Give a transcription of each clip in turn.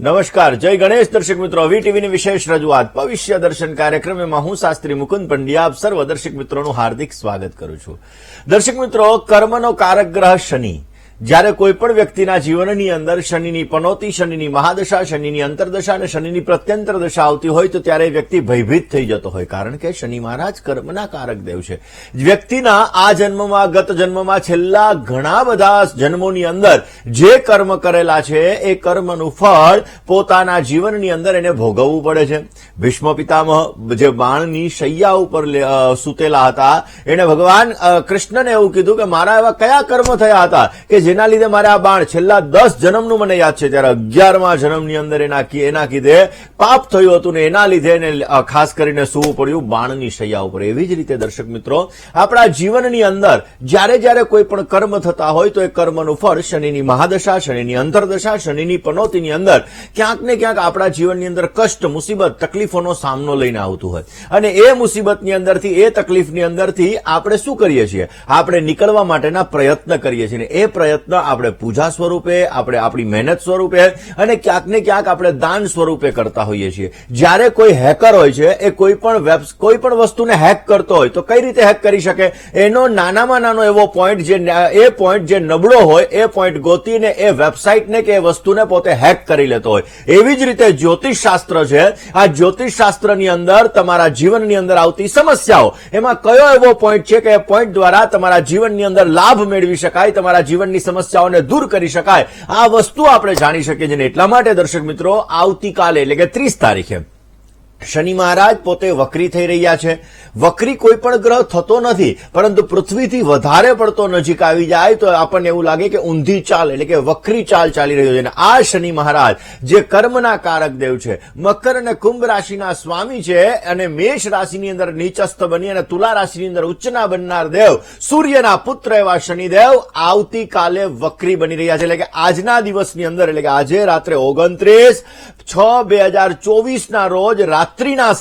નમસ્કાર, જય ગણેશ દર્શક મિત્રો. વીટીવીની વિશેષ રજૂઆત ભવિષ્ય દર્શન કાર્યક્રમમાં હું શાસ્ત્રી મુકુંદ પંડ્યા આપ સર્વ દર્શક મિત્રોનું હાર્દિક સ્વાગત કરું છું. દર્શક મિત્રો, કર્મનો કારક ગ્રહ શનિ જ્યારે કોઈ પણ વ્યક્તિના જીવનની અંદર શનિની પનોતી, શનિની મહાદશા, શનિની અંતરદશા અને શનિની પ્રત્યંતર દશા આવતી હોય તો ત્યારે વ્યક્તિ ભયભીત થઈ જતો હોય, કારણ કે શનિ મહારાજ કર્મના કારક દેવ છે. વ્યક્તિના આ જન્મમાં, ગત જન્મમાં, છેલ્લા ઘણા બધા જન્મોની અંદર જે કર્મ કરેલા છે એ કર્મનું ફળ પોતાના જીવનની અંદર એને ભોગવવું પડે છે. ભીષ્મ પિતામહ જે બાણની શૈયા ઉપર સૂતેલા હતા, એને ભગવાન કૃષ્ણને એવું કીધું કે મારા એવા કયા કર્મ થયા હતા કે જેના લીધે મારે આ બાણ છેલ્લા 10 જન્મનું મને યાદ છે. ત્યારે 11મા જન્મની અંદર એના કીધે પાપ થયું હતું ને એના લીધે એને ખાસ કરીને સૂવું પડ્યું બાણની શૈયા ઉપર. એવી જ રીતે દર્શક મિત્રો, આપણા જીવનની અંદર જ્યારે કોઈ પણ કર્મ થતા હોય તો એ કર્મનું ફળ શનિની મહાદશા, શનિની અંતરદશા, શનિની પનોતીની અંદર ક્યાંક ને ક્યાંક આપણા જીવનની અંદર કષ્ટ, મુસીબત, તકલીફોનો સામનો લઈને આવતું હોય. અને એ મુસીબતની અંદરથી, એ તકલીફની અંદરથી આપણે શું કરીએ છીએ? આપણે નીકળવા માટેના પ્રયત્ન કરીએ છીએ. એ પ્રયત્ન આપણે પૂજા સ્વરૂપે, આપણે આપણી મહેનત સ્વરૂપે અને ક્યાંક ને ક્યાંક આપણે દાન સ્વરૂપે કરતા હોઈએ છીએ. જ્યારે કોઈ હેકર હોય છે, એ કોઈ પણ વસ્તુને હેક કરતો હોય તો કઈ રીતે હેક કરી શકે? એનો નાનામાં નાનો એવો પોઈન્ટ, જે નબળો હોય એ પોઈન્ટ ગોતીને એ વેબસાઇટને કે એ વસ્તુને પોતે હેક કરી લેતો હોય. એવી જ રીતે જ્યોતિષ શાસ્ત્ર છે. આ જ્યોતિષ શાસ્ત્રની અંદર તમારા જીવનની અંદર આવતી સમસ્યાઓ, એમાં કયો એવો પોઈન્ટ છે કે એ પોઈન્ટ દ્વારા તમારા જીવનની અંદર લાભ મેળવી શકાય, તમારા જીવનની સમસ્યાઓને દૂર કરી શકાય, આ વસ્તુ આપણે જાણી શકીએ છીએ. એટલા માટે દર્શક મિત્રો, આવતીકાલે એટલે કે 30 તારીખે શનિ મહારાજ પોતે વક્રી થઈ રહ્યા છે. વક્રી કોઈ પણ ગ્રહ થતો નથી, પરંતુ પૃથ્વીથી વધારે પડતો નજીક આવી જાય તો આપણને એવું લાગે કે ઊંધી ચાલ એટલે કે વક્રી ચાલ ચાલી રહ્યો છે. અને આ શનિ મહારાજ જે કર્મના કારક દેવ છે, મકર અને કુંભ રાશિના સ્વામી છે, અને મેષ રાશિની અંદર નીચસ્થ બની અને તુલા રાશિની અંદર ઉચ્ચના બનનાર દેવ, સૂર્યના પુત્ર એવા શનિદેવ આવતીકાલે વક્રી બની રહ્યા છે. એટલે કે આજના દિવસની અંદર, એટલે કે આજે રાત્રે 29/6/2024 ના રોજ રાત્રિના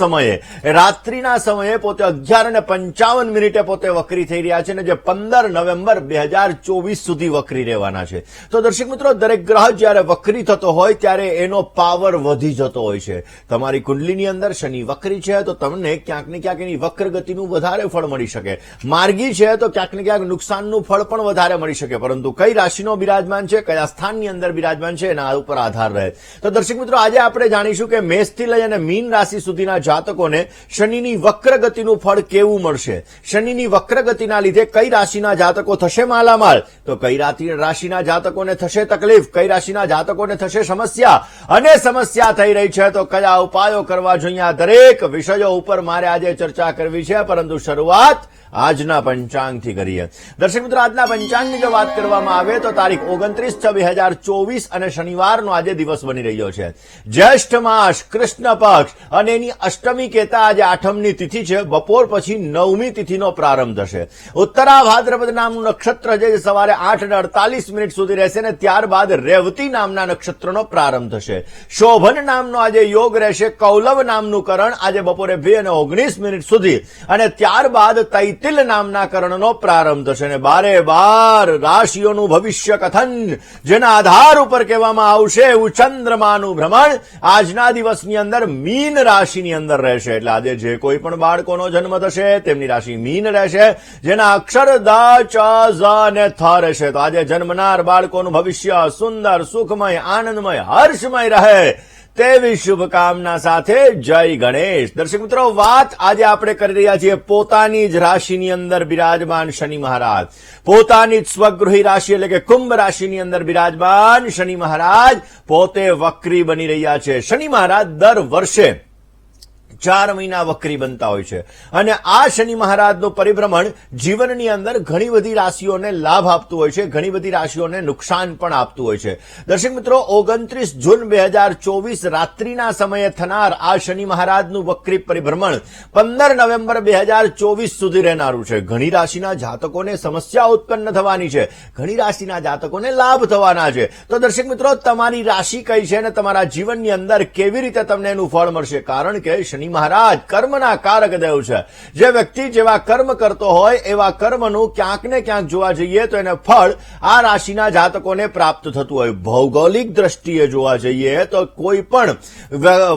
સમયે પોતે 11:55 પોતે વક્રી થઈ રહ્યા છે અને જે 15 નવેમ્બર 2024 સુધી વક્રી રહેવાના છે. તો દર્શક મિત્રો, દરેક ગ્રહ જ્યારે વક્રી થતો હોય ત્યારે એનો પાવર વધી જતો હોય છે. તમારી કુંડલીની અંદર શનિ વક્રી છે તો તમને ક્યાંક ને ક્યાંક એની વક્ર ગતિનું વધારે ફળ મળી શકે. માર્ગી છે તો ક્યાંક ને ક્યાંક નુકસાનનું ફળ પણ વધારે મળી શકે, પરંતુ કઈ રાશિનો બિરાજમાન છે, કયા સ્થાનની અંદર બિરાજમાન છે એના ઉપર આધાર રહે. તો દર્શક મિત્રો, આજે આપણે જાણીશું કે મેષથી લઈ અને મીન રાશિ સુધીના જાતકોને શનિની વક્ર ગતિનું ફળ કેવું મળશે. શનિની વક્ર ગતિના લીધે કઈ રાશિના જાતકો થશે માલામાલ, તો કઈ રાશિના જાતકોને થશે તકલીફ, કઈ રાશિના જાતકોને થશે સમસ્યા, અને સમસ્યા થઈ રહી છે તો કયા ઉપાયો કરવા જોઈએ. આ દરેક વિષયો ઉપર મારે આજે ચર્ચા કરવી છે, પરંતુ શરૂઆત આજના પંચાંગથી કરીએ. દર્શક મિત્રો, આજના પંચાંગની જો વાત કરવામાં આવે તો તારીખ 29/6/2024 અને શનિવારનો આજે દિવસ બની રહ્યો છે. જ્યેષ્ઠ માસ, કૃષ્ણ પક્ષ અને એની અષ્ટમી કહેતા આજે 8મની તિથિ છે. બપોર પછી 9મી તિથિનો પ્રારંભ થશે. ઉત્તરા ભાદ્રપદ નામનું નક્ષત્ર છે જે સવારે 8:48 સુધી રહેશે અને ત્યારબાદ રેવતી નામના નક્ષત્રનો પ્રારંભ થશે. શોભન નામનો આજે યોગ રહેશે. કૌલવ નામનું કરણ આજે બપોરે 2:19 સુધી અને ત્યારબાદ તૈતિલ નામના કરણનો પ્રારંભ થશે. અને 12 રાશિઓનું ભવિષ્ય કથન જેના આધાર ઉપર કહેવામાં આવશે એવું ચંદ્રમાનું ભ્રમણ આજના દિવસની અંદર મીન રાશિની અંદર રહેશે. એટલે આજે જે કોઈ પણ બાળકોનો જન્મ થશે તેમની રાશિ મીન રહેશે, જેના અક્ષર દ, ચ, ઝ અને થ રહેશે. તો આજે જન્મનાર બાળકોનું ભવિષ્ય સુંદર, સુખમય, આનંદમય, હર્ષમય રહે તેવી શુભકામના સાથે જય ગણેશ. દર્શક મિત્રો, વાત આજે આપણે કરી રહ્યા છીએ પોતાની જ રાશિની અંદર બિરાજમાન શનિ મહારાજ, પોતાની જ સ્વગૃહી રાશિ એટલે કે કુંભ રાશિની અંદર બિરાજમાન શનિ મહારાજ પોતે વક્રી બની રહ્યા છે. શનિ મહારાજ દર વર્ષે 4 મહિના વક્રી બનતા હોય છે અને આ શનિ મહારાજનું પરિભ્રમણ જીવનની અંદર ઘણી બધી રાશિઓને લાભ આપતું હોય છે, ઘણી બધી રાશિઓને નુકસાન પણ આપતું હોય છે. દર્શક મિત્રો, 29 જૂન 2024 રાત્રિના સમયે થનાર આ શનિ મહારાજનું વક્રી પરિભ્રમણ 15 નવેમ્બર 2024 સુધી રહેનારું છે. ઘણી રાશિના જાતકોને સમસ્યા ઉત્પન્ન થવાની છે, ઘણી રાશિના જાતકોને લાભ થવાના છે. તો દર્શક મિત્રો, તમારી રાશિ કઈ છે અને તમારા જીવનની અંદર કેવી રીતે તમને એનું ફળ મળશે? કારણ કે શનિ મહારાજ કર્મના કારક દેવ છે. જે વ્યક્તિ જેવા કર્મ કરતો હોય એવા કર્મનું ક્યાંક ને ક્યાંક જોવા જઈએ તો એને ફળ આ રાશિના જાતકોને પ્રાપ્ત થતું હોય. ભૌગોલિક દ્રષ્ટિએ જોવા જઈએ તો કોઈ પણ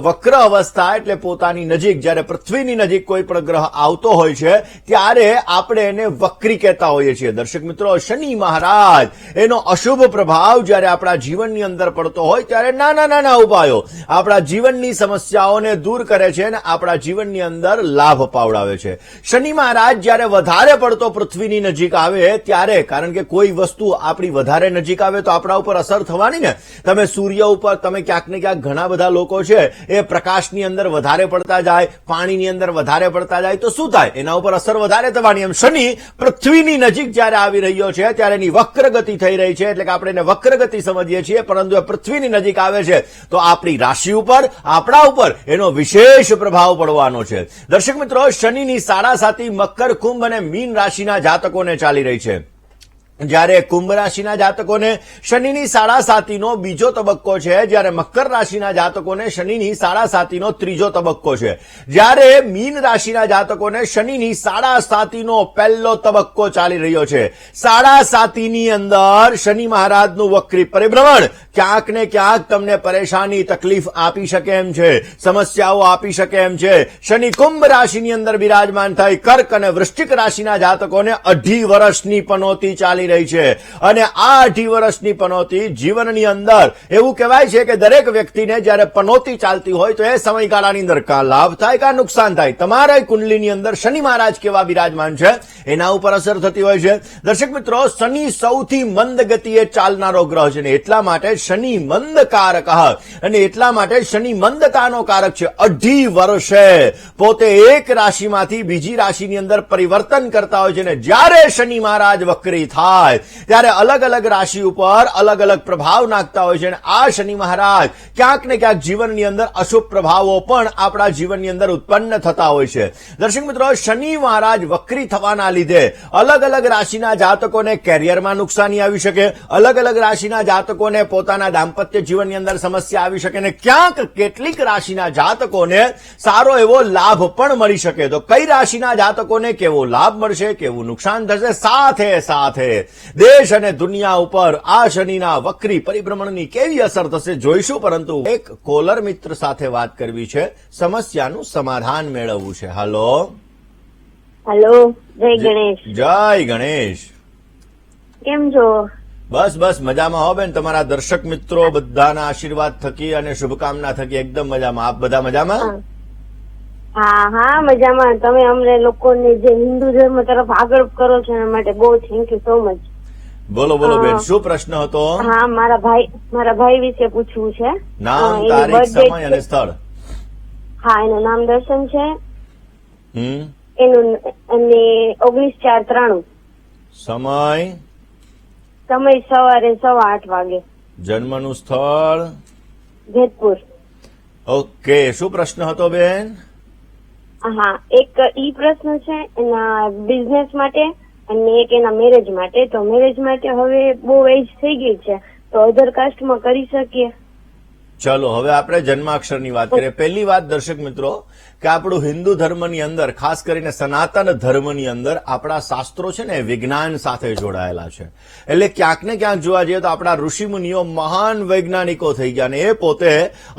વક્ર અવસ્થા એટલે પોતાની નજીક જ્યારે પૃથ્વીની નજીક કોઈ પણ ગ્રહ આવતો હોય છે ત્યારે આપણે એને વક્રી કહેતા હોઈએ છીએ. દર્શક મિત્રો, શનિ મહારાજ એનો અશુભ પ્રભાવ જ્યારે આપણા જીવનની અંદર પડતો હોય ત્યારે નાના નાના ઉપાયો આપણા જીવનની સમસ્યાઓને દૂર કરે છે અને આપણા જીવનની અંદર લાભ પાવડાવે છે. શનિ મહારાજ જ્યારે વધારે પડતો પૃથ્વીની નજીક આવે ત્યારે, કારણ કે કોઈ વસ્તુ આપણી વધારે નજીક આવે તો આપણા ઉપર અસર થવાની ને. તમે સૂર્ય ઉપર તમે ક્યાંક ને ક્યાંક ઘણા બધા લોકો છે એ પ્રકાશની અંદર વધારે પડતા જાય, પાણીની અંદર વધારે પડતા જાય તો શું થાય? એના ઉપર અસર વધારે થવાની. એમ શનિ પૃથ્વીની નજીક જ્યારે આવી રહ્યો છે ત્યારે એની વક્ર ગતિ થઈ રહી છે, એટલે કે આપણે એને વક્ર ગતિ સમજીએ છીએ, પરંતુ એ પૃથ્વીની નજીક આવે છે તો આપણી રાશિ ઉપર, આપણા ઉપર એનો વિશેષ પ્રભાવ પડવાનો છે. દર્શક મિત્રો, શનિની સાડાસાતી મકર, કુંભ અને મીન રાશિના જાતકોને ચાલી રહી છે. જ્યારે કુંભ રાશિના જાતકોને શનિની સાડાસાતીનો બીજો તબક્કો છે, જ્યારે મકર રાશિના જાતકોને શનિની સાડાસાતીનો ત્રીજો તબક્કો છે, જ્યારે મીન રાશિના જાતકોને શનિની સાડાસાતીનો પહેલો તબક્કો ચાલી રહ્યો છે. સાડાસાતીની અંદર શનિ મહારાજનું વક્રી પરિભ્રમણ ક્યાંક ને ક્યાંક તમને પરેશાની, તકલીફ આપી શકે એમ છે, સમસ્યાઓ આપી શકે એમ છે. શનિ કુંભ રાશિની અંદર બિરાજમાન થઈ કર્ક અને વૃશ્ચિક રાશિના જાતકોને 2.5 વર્ષની પનોતી ચાલી રહી છે. અને આ 2.5 વર્ષની પનોતી જીવનની અંદર એવું કહેવાય છે કે દરેક વ્યક્તિને જ્યારે પનોતી ચાલતી હોય તો એ સમયગાળાની અંદર કા લાભ થાય કા નુકસાન થાય. તમારા કુંડલીની અંદર શનિ મહારાજ કેવા બિરાજમાન છે એના ઉપર અસર થતી હોય છે. દર્શક મિત્રો, શનિ સૌથી મંદ ગતિએ ચાલનારો ગ્રહ છે, એટલા માટે શનિ મંદકારક, અને એટલા માટે શનિ મંદતાનો કારક છે. 2.5 વર્ષે પોતે એક રાશિમાંથી બીજી રાશિની અંદર પરિવર્તન કરતા હોય છે, અને જ્યારે શનિ મહારાજ વક્રી થાય ત્યારે અલગ અલગ રાશિ ઉપર અલગ અલગ પ્રભાવ નાખતા હોય છે. અને આ શનિ મહારાજ ક્યાંક ને ક્યાંક જીવનની અંદર અશુભ પ્રભાવો પણ આપણા જીવનની અંદર ઉત્પન્ન થતા હોય છે. દર્શક મિત્રો, શનિ મહારાજ વક્રી થવાના લીધે અલગ અલગ રાશિના જાતકોને કેરિયરમાં નુકસાની આવી શકે, અલગ અલગ રાશિના જાતકોને પોતાના દાંપત્ય જીવનની અંદર સમસ્યા આવી શકે, અને ક્યાંક કેટલીક રાશિના જાતકોને સારો એવો લાભ પણ મળી શકે. તો કઈ રાશિના જાતકોને કેવો લાભ મળશે, કેવું નુકસાન થશે, સાથે સાથે દેશ અને દુનિયા ઉપર આ શનિના વક્રી પરિભ્રમણની કેવી અસર થશે જોઈશું. પરંતુ એક કોલર મિત્ર સાથે વાત કરવી છે, સમસ્યાનું સમાધાન મેળવવું છે. હાલો હેલો, જય ગણેશ. જય ગણેશ. કેમ છો? બસ બસ મજામાં હો બેન. તમારા દર્શક મિત્રો બધાના આશીર્વાદ થકી અને શુભકામના થકી એકદમ મજામાં. આપ બધા મજામાં? હા હા, મજામાં. તમે અમને લોકોને જે હિન્દુ ધર્મ તરફ આગળ કરો છો એના માટે બહુ થેન્ક યુ સો મચ. બોલો બોલો બેન, શું પ્રશ્ન હતો? હા, મારા ભાઈ વિશે પૂછવું છે. નામ, તારીખ, સમય અને સ્થળ. હા, એનું નામ દર્શન છે. એનું અને 19/4/93. સમય સવારે 8:15 વાગે. જન્મનું સ્થળ જેતપુર. ઓકે, શું પ્રશ્ન હતો બેન? હા, એક ઈ પ્રશ્ન છે એના બિઝનેસ માટે અને એક એના મેરેજ માટે. તો મેરેજ માટે હવે બહુ એજ થઈ ગઈ છે, તો અધર કાસ્ટમાં કરી શકીએ? ચલો હવે આપણે જન્માક્ષરની વાત કરીએ. પહેલી વાત દર્શક મિત્રો કે આપણું હિન્દુ ધર્મની અંદર, ખાસ કરીને સનાતન ધર્મની અંદર આપણા શાસ્ત્રો છે ને વિજ્ઞાન સાથે જોડાયેલા છે. એટલે ક્યાંક ને ક્યાંક જોવા જઈએ તો આપણા ઋષિ મુનિઓ મહાન વૈજ્ઞાનિકો થઈ ગયા, અને એ પોતે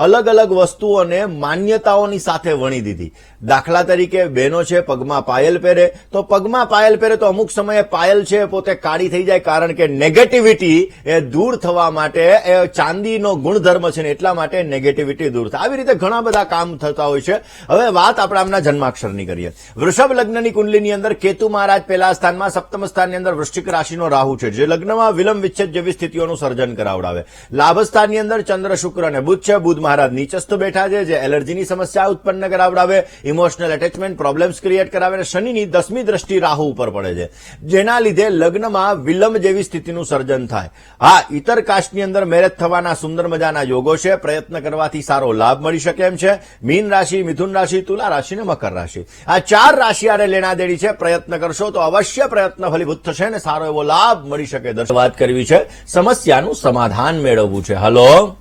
અલગ અલગ વસ્તુઓને માન્યતાઓની સાથે વણી દીધી. દાખલા તરીકે બહેનો છે પગમાં પાયલ પહેરે, તો પગમાં પાયલ પહેરે તો અમુક સમયે પાયલ છે પોતે કાળી થઈ જાય, કારણ કે નેગેટિવિટી એ દૂર થવા માટે એ ચાંદીનો ગુણધર્મ છે ને એટલા માટે નેગેટિવિટી દૂર થાય. આવી રીતે ઘણા બધા કામ થતા હોય છે. હવે વાત આપણે આમના જન્માક્ષરની કરીએ. વૃષભ લગ્નની કુંડલીની અંદર કેતુ મહારાજ પહેલા સ્થાનમાં, સપ્તમ સ્થાનની અંદર વૃશ્ચિક રાશિનો રાહુ છે, જે લગ્નમાં વિલંબ વિચ્છેદ જેવી સ્થિતિઓનું સર્જન કરાવડાવે. લાભ સ્થાનની અંદર ચંદ્ર, શુક્ર અને બુધ છે. બુધ મહારાજ નીચસ્થ બેઠા છે, જે એલર્જીની સમસ્યા ઉત્પન્ન કરાવડાવે, ઇમોશનલ એટેચમેન્ટ પ્રોબ્લેમ્સ ક્રિએટ કરાવે. અને શનિની 10મી દ્રષ્ટિ રાહુ ઉપર પડે છે, જેના લીધે લગ્નમાં વિલંબ જેવી સ્થિતિનું સર્જન થાય. હા, ઇતર કાસ્ટની અંદર મેરેજ થવાના સુંદર મજાના યોગો છે. પ્રયત્ન કરવાથી સારો લાભ મળી શકે એમ છે. મીન રાશિ, મિથુન રાશિ, તુલા રાશિ અને મકર રાશિ, આ 4 રાશિ આરે લેણાદેડી છે. પ્રયત્ન કરશો તો અવશ્ય પ્રયત્ન ફલીભૂત થશે અને સારો એવો લાભ મળી શકે. વાત કરવી છે, સમસ્યાનું સમાધાન મેળવવું છે. હલો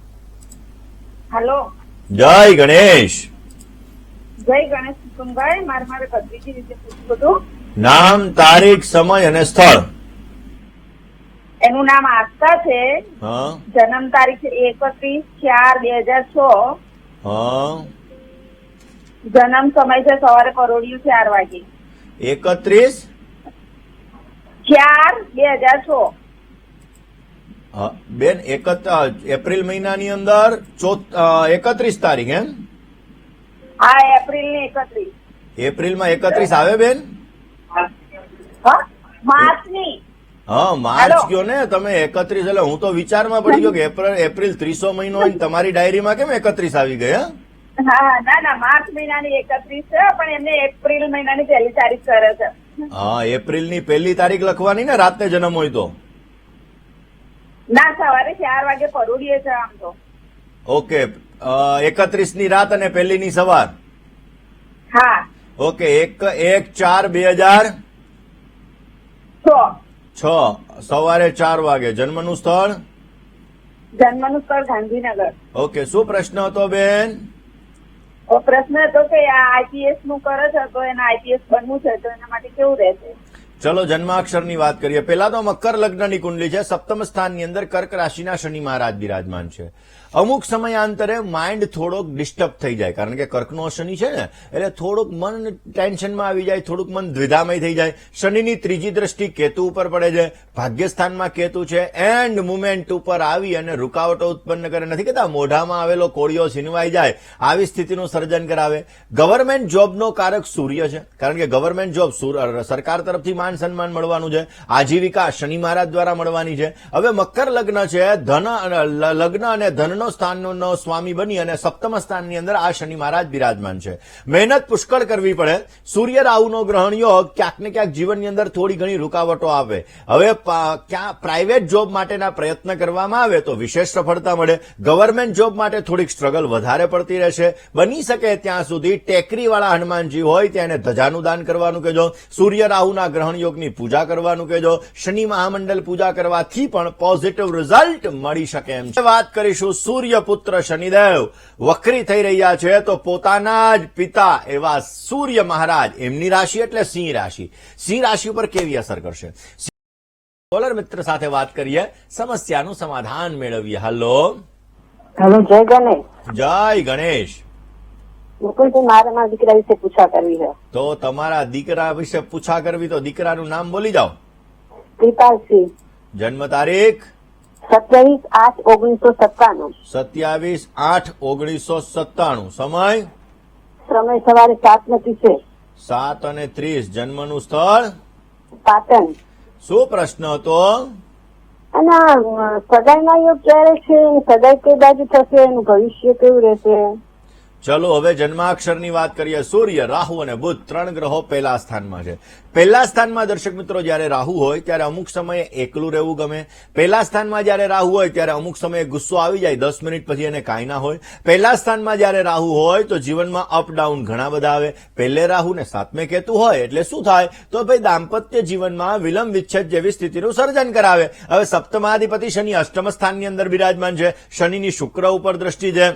હેલો, જય ગણેશ. જય ગણેશ કુટુંબભાઈ. મારે કદરીજી રીતે પૂછવું હતું. નામ, તારીખ, સમય અને સ્થળ. એનું નામ આસ્થા છે. હા જન્મ તારીખ 31/4/2006. હા જન્મ સમય છે સવારે પરોઢિયું 4 વાગે. 31/4/2006. હા, બેન એપ્રિલ મહિનાની અંદર 31 તારીખ એમ? હા, એપ્રિલ ની 31. એપ્રિલમાં 31 આવે બેન? હા, માર્ચ ની. હા માર્ચ હેલો. કયો ને તમે 31 એટલે હું તો વિચારમાં પડી ગયો કે એપ્રિલ 30 મહિનો હોય ને તમારી ડાયરીમાં કેમ 31 આવી ગયા? હા, ના, માર્ચ મહિનાની 31 છે, પણ એમને એપ્રિલ મહિનાની 1 તારીખ કરે છે. હા એપ્રિલની 1 તારીખ લખવાની ને રાતને જન્મ હોય તો. ના, સવારે 4 વાગે પરોઢીએ છે આમ તો. ઓકે 31 ની રાત અને 1 ની સવાર. હા, ઓકે 1/4/2006 સવારે 4 વાગે. જન્મનું સ્થળ? જન્મનું સ્થળ ગાંધીનગર. ઓકે શું પ્રશ્ન હતો બેન? તો પ્રશ્ન હતો કે આ આઈપીએસ નું કરે છે, તો એને આઈપીએસ બનવું છે, તો એના માટે કેવું રહેશે? ચલો જન્માક્ષરની વાત કરીએ. પેલા તો મકર લગ્નની કુંડલી છે. સપ્તમ સ્થાનની અંદર કર્ક રાશિના શનિ મહારાજ બિરાજમાન છે. અમુક સમયાંતરે માઇન્ડ થોડોક ડિસ્ટર્બ થઈ જાય, કારણ કે કર્કનો શનિ છે ને, એટલે થોડુંક મન ટેન્શનમાં આવી જાય, થોડુંક મન દ્વિધામય થઈ જાય. શનિની ત્રીજી દ્રષ્ટિ કેતુ ઉપર પડે છે. ભાગ્યસ્થાનમાં કેતુ છે. એન્ડ મુમેન્ટ ઉપર આવી અને રૂકાવટો ઉત્પન્ન કરે. નથી કહેતા મોઢામાં આવેલો કોળિયો છીનવાઈ જાય, આવી સ્થિતિનું સર્જન કરાવે. ગવર્મેન્ટ જોબનો કારક સૂર્ય છે, કારણ કે ગવર્મેન્ટ જોબ સરકાર તરફથી માન સન્માન મળવાનું છે. આજીવિકા શનિ મહારાજ દ્વારા મળવાની છે. હવે મકર લગ્ન છે. લગ્ન અને ધનનો સ્થાનનો સ્વામી બની અને સપ્તમ સ્થાનની અંદર આ શનિ મહારાજ બિરાજમાન છે. મહેનત પુષ્કળ કરવી પડે. સૂર્ય રાહુનો ગ્રહણ યોગ ક્યાંક ને ક્યાંક જીવનની અંદર થોડી ઘણી રૂકાવટો આવે. હવે ક્યાં પ્રાઇવેટ જોબ માટેના પ્રયત્ન કરવામાં આવે તો વિશેષ સફળતા મળે. ગવર્મેન્ટ જોબ માટે થોડીક સ્ટ્રગલ વધારે પડતી રહેશે. બની શકે ત્યાં સુધી ટેકરીવાળા હનુમાનજી હોય ત્યાં એને ધજાનું દાન કરવાનું કહેજો. સૂર્ય રાહુના ગ્રહણ યોગની પૂજા કરવાનું કહેજો. શનિ મહામંડળ પૂજા કરવાથી પણ પોઝિટિવ રિઝલ્ટ મળી શકે એમ છે. વાત કરીશું સૂર્યપુત્ર શનિદેવ વક્રી થઈ રહ્યા છે, તો પોતાના જ પિતા એવા સૂર્ય મહારાજ, એમની રાશિ એટલે સિંહ રાશિ. સિંહ રાશિ ઉપર કેવી અસર કરશે? કોલર મિત્ર સાથે વાત કરીએ, સમસ્યાનું સમાધાન મેળવીએ. હલો હેલો, જય ગણેશ. જય ગણેશ. મુકુલજી, મારે મારા દીકરા વિશે પૂછા કરવી છે. તો તમારા દીકરા વિશે પૂછા કરવી તો દીકરાનું નામ બોલી જાઓ. કૃપાલસિંહ. જન્મ તારીખ? 27/8/1997. 27/8/1997. સમય? સમય સવારે 7:30. 7:30. જન્મનું સ્થળ? પાટણ. શું પ્રશ્ન હતો? અને સગાઈના યોગ ક્યારે છે? સગાઈ કઈ બાજુ થશે? એનું ભવિષ્ય કેવું રહેશે? ચલો હવે જન્માક્ષરની વાત કરીએ. સૂર્ય, રાહુ અને બુધ 3 ગ્રહો પહેલા સ્થાનમાં છે. પહેલા સ્થાનમાં દર્શક મિત્રો જયારે રાહુ હોય ત્યારે અમુક સમયે એકલું રહેવું ગમે. પહેલા સ્થાનમાં જયારે રાહુ હોય ત્યારે અમુક સમયે ગુસ્સો આવી જાય, 10 મિનિટ પછી એને કાંઈ ના હોય. પહેલા સ્થાનમાં જયારે રાહુ હોય તો જીવનમાં અપ ડાઉન ઘણા બધા આવે. પહેલે રાહુ ને 7મે કેતુ હોય એટલે શું થાય? તો ભાઈ દાંપત્ય જીવનમાં વિલંબ વિચ્છેદ જેવી સ્થિતિનું સર્જન કરાવે. હવે સપ્તમાધિપતિ શનિ અષ્ટમ સ્થાનની અંદર બિરાજમાન છે. શનિની શુક્ર ઉપર દ્રષ્ટિ છે.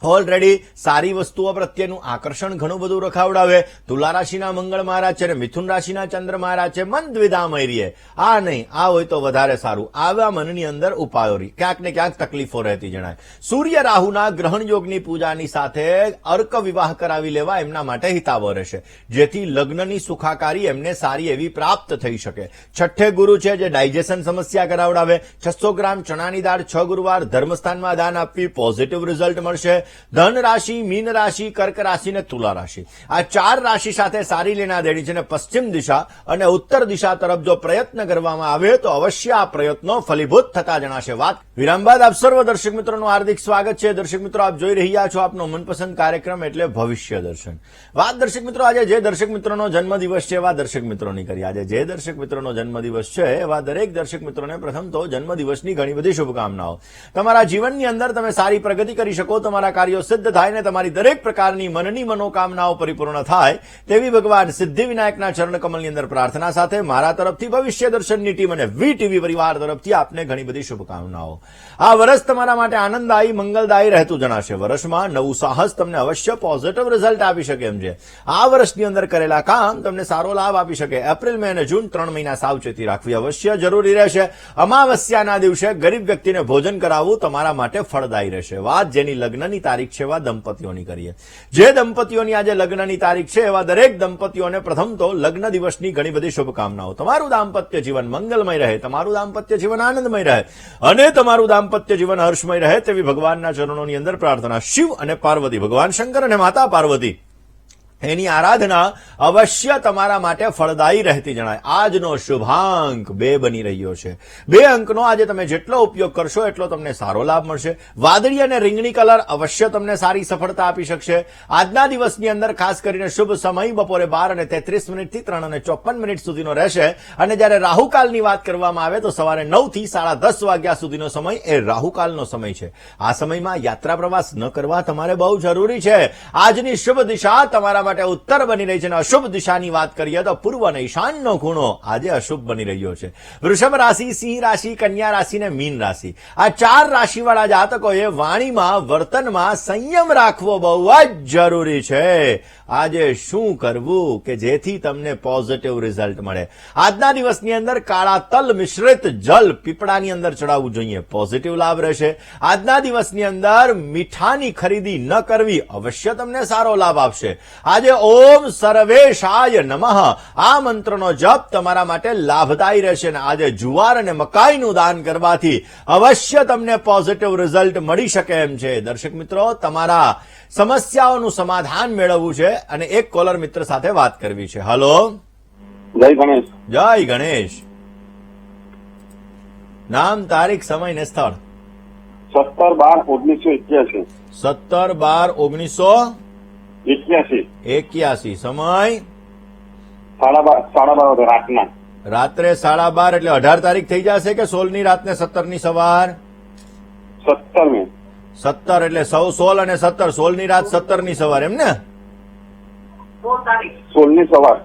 ઓલરેડી સારી વસ્તુઓ પ્રત્યેનું આકર્ષણ ઘણું બધું રખાવડાવે. તુલા રાશિના મંગળ મહારાજ છે અને મિથુન રાશિના ચંદ્ર મહારાજ છે. મન દ્વિધામય રહીએ. આ નહીં, આ હોય તો વધારે સારું. આવા મનની અંદર ઉપાયો રહી, ક્યાંક ને ક્યાંક તકલીફો રહેતી જણાય. સૂર્ય રાહુના ગ્રહણ યોગની પૂજાની સાથે અર્ક વિવાહ કરાવી લેવા એમના માટે હિતાવહ રહેશે, જેથી લગ્નની સુખાકારી એમને સારી એવી પ્રાપ્ત થઈ શકે. છઠ્ઠે ગુરુ છે જે ડાયજેશન સમસ્યા કરાવડાવે. 600 ગ્રામ ચણાની દાળ 6 ગુરુવાર ધર્મસ્થાનમાં દાન આપવી પોઝિટિવ રિઝલ્ટ મળશે. ધન રાશિ, મીન રાશિ, કર્ક રાશિ અને તુલા રાશિ, આ 4 રાશિ સાથે સારી લેના દેણી છે. અને પશ્ચિમ દિશા અને ઉત્તર દિશા તરફ જો પ્રયત્ન કરવામાં આવે તો અવશ્ય આ પ્રયત્નો ફલીભૂત થતા જણાશે. વાત વિરામ બાદ આપ સર્વ દર્શક મિત્રોનું હાર્દિક સ્વાગત છે. દર્શક મિત્રો, આપ જોઈ રહ્યા છો આપનો મનપસંદ કાર્યક્રમ એટલે ભવિષ્ય દર્શન. વાત દર્શક મિત્રો, આજે જે દર્શક મિત્રોનો જન્મદિવસ છે એવા દર્શક મિત્રોની કરી. આજે જે દર્શક મિત્રોનો જન્મદિવસ છે એવા દરેક દર્શક મિત્રોને પ્રથમ તો જન્મદિવસની ઘણી બધી શુભકામનાઓ. તમારા જીવનની અંદર તમે સારી પ્રગતિ કરી શકો, તમારા કાર્યો સિદ્ધ થાય ને તમારી દરેક પ્રકારની મનની મનોકામનાઓ પરિપૂર્ણ થાય તેવી ભગવાન સિદ્ધિ વિનાયકના ચરણ કમલની અંદર પ્રાર્થના સાથે મારા તરફથી ભવિષ્ય દર્શનની ટીમ અને વીટીવી પરિવાર તરફથી આપને ઘણી બધી શુભકામનાઓ. આ વર્ષ તમારા માટે આનંદદાયી મંગલદાયી રહેતું જણાશે. વર્ષમાં નવું સાહસ તમને અવશ્ય પોઝિટિવ રિઝલ્ટ આપી શકે એમ છે. આ વર્ષની અંદર કરેલા કામ તમને સારો લાભ આપી શકે. એપ્રિલ, મે અને જૂન 3 મહિના સાવચેતી રાખવી અવશ્ય જરૂરી રહેશે. અમાવસ્યાના દિવસે ગરીબ વ્યક્તિને ભોજન કરાવવું તમારા માટે ફળદાયી રહેશે. વાત જેની લગ્નની તારીખ છે એવા દંપતીઓની કરીએ. જે દંપતીઓની આજે લગ્નની તારીખ છે એવા દરેક દંપતીઓને પ્રથમ તો લગ્ન દિવસની ઘણી બધી શુભકામનાઓ. તમારું દાંપત્ય જીવન મંગલમય રહે, તમારું દાંપત્ય જીવન આનંદમય રહે અને તમારું દાંપત્ય જીવન હર્ષમય રહે તેવી ભગવાનના ચરણોની અંદર પ્રાર્થના. શિવ અને પાર્વતી, ભગવાન શંકર અને માતા પાર્વતી એની આરાધના અવશ્ય તમારા માટે ફળદાયી રહેતી જણાય. આજનો શુભાંક 2 બની રહ્યો છે. 2 અંકનો આજે તમે જેટલો ઉપયોગ કરશો એટલો તમને સારો લાભ મળશે. વાદળી અને રીંગણી કલર અવશ્ય તમને સારી સફળતા આપી શકશે. આજના દિવસની અંદર ખાસ કરીને શુભ સમય બપોરે 12:33 થી 3:54 સુધીનો રહેશે અને જ્યારે રાહુકાલની વાત કરવામાં આવે તો સવારે 9 થી 10:30 વાગ્યા સુધીનો સમય એ રાહુકાલનો સમય છે. આ સમયમાં યાત્રા પ્રવાસ ન કરવા તમારે બહુ જરૂરી છે. આજની શુભ દિશા તમારા માટે ઉત્તર બની રહી છે અને અશુભ દિશાની વાત કરીએ તો પૂર્વ અને ઈશાનનો ખૂણો આજે અશુભ બની રહ્યો છે. વૃષભ રાશિ, સિંહ રાશિ, કન્યા રાશિ અને મીન રાશિ, આ 4 રાશિવાળા જાતકોએ વાણીમાં, વર્તનમાં સંયમ રાખવો બહુ જ જરૂરી છે. આજે શું કરવું કે જેથી તમને પોઝિટિવ રિઝલ્ટ મળે? આજના દિવસની અંદર કાળા તલ મિશ્રિત જલ પીપળાની અંદર ચડાવવું જોઈએ, પોઝિટિવ લાભ રહેશે. આજના દિવસની અંદર મીઠાની ખરીદી ન કરવી અવશ્ય તમને સારો લાભ આપશે. આજે ઓમ સર્વેશાય નમઃ આ મંત્રનો જપ તમારા માટે લાભદાયી રહેશે અને આજે જુવાર અને મકાઈનું દાન કરવાથી અવશ્ય તમને પોઝિટિવ રિઝલ્ટ મળી શકે એમ છે. દર્શક મિત્રો, તમારા સમસ્યાઓનું સમાધાન મેળવવું છે અને એક કોલર મિત્ર સાથે વાત કરવી છે. હલો, જય ગણેશ. જય ગણેશ. નામ, તારીખ, સમય ને સ્થળ? 17/12/1981. 17/12/1981. સમય? 12:30 રાતના. રાત્રે 12:30 એટલે 18 તારીખ થઈ જશે કે 16ની રાત ને 17ની સવાર? 17 17 એટલે 16 અને 17, 16ની રાત 17ની સવાર, એમ ને? 16ની સવાર.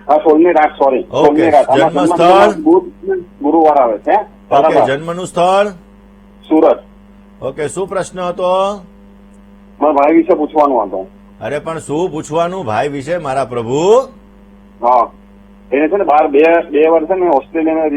હા, 16ની રાત, સોરી. ઓકે. જન્મ સ્થળ? ગુરુવાર આવે છે. ઓકે. જન્મનું સ્થળ? સુરત. ઓકે. શું પ્રશ્ન હતો? મારા ભાઈ વિશે પૂછવાનું હતું. અરે પણ શું પૂછવાનું ભાઈ વિશે મારા પ્રભુ? હા, એને છે ને 2 વર્ષ ને ઓસ્ટ્રેલિયાના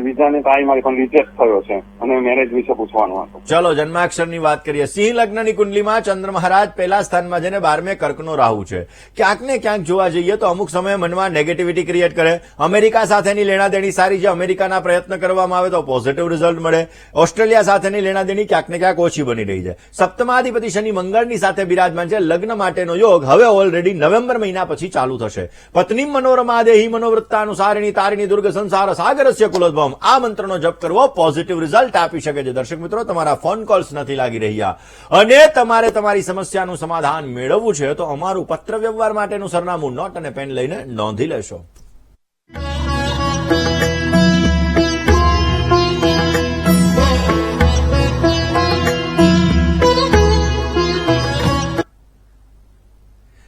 વિઝાની ટ્રાય મારી પણ રિજેક્ટ થયો છે અને મેરેજ વિશે પૂછવાનું હતું. ચલો જન્માક્ષરની વાત કરીએ. સિંહ લગ્નની કુંડલીમાં ચંદ્ર મહારાજ પહેલા સ્થાનમાં જેને 12મે કર્કનો રાહુ છે. ક્યાંક ને ક્યાંક જોવા જઈએ તો અમુક સમયે મનમાં નેગેટિવિટી ક્રિએટ કરે. અમેરિકા સાથેની લેણાદેણી સારી છે, અમેરિકાના પ્રયત્ન કરવામાં આવે તો પોઝિટિવ રિઝલ્ટ મળે. ઓસ્ટ્રેલિયા સાથેની લેણાદેણી ક્યાંક ને ક્યાંક ઓછી બની રહી છે. સપ્તમાધિપતિ શનિ મંગળની સાથે બિરાજમાન છે. લગ્ન માટેનો યોગ હવે ઓલરેડી નવેમ્બર મહિના પછી ચાલુ થશે. પત્ની મનોરમા દેહી મનોવૃત્તાનુસારિણી તારિણી દુર્ગ સંસાર સાગરસ્ય કુલોદ્ભવમ આ મંત્રનો જપ કરવો પોઝિટિવ રિઝલ્ટ આપી શકે છે. દર્શક મિત્રો, તમારા ફોન કોલ્સ નથી લાગી રહ્યા અને તમારે તમારી સમસ્યાનું સમાધાન મેળવવું છે તો અમારું પત્ર વ્યવહાર માટેનું સરનામું નોટ અને પેન લઈને નોંધી લેશો.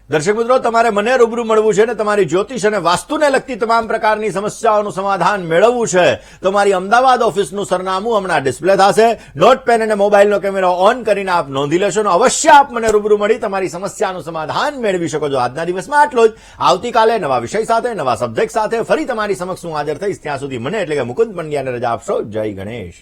દર્શક મિત્રો, તમારે મને રૂબરૂ મળવું છે ને તમારી જ્યોતિષ અને વાસ્તુને લગતી તમામ પ્રકારની સમસ્યાઓનું સમાધાન મેળવવું છે તો મારી અમદાવાદ ઓફિસનું સરનામું હમણાં ડિસ્પ્લે થશે. નોટ પેન અને મોબાઈલનો કેમેરો ઓન કરીને આપ નોંધી લેશો અને અવશ્ય આપ મને રૂબરૂ મળી તમારી સમસ્યાનું સમાધાન મેળવી શકો છો. આજના દિવસમાં આટલો જ. આવતીકાલે નવા વિષય સાથે, નવા સબ્જેક્ટ સાથે ફરી તમારી સમક્ષ હું હાજર થઈશ. ત્યાં સુધી મને એટલે કે મુકુંદ પંડ્યાને રજા આપશો. જય ગણેશ.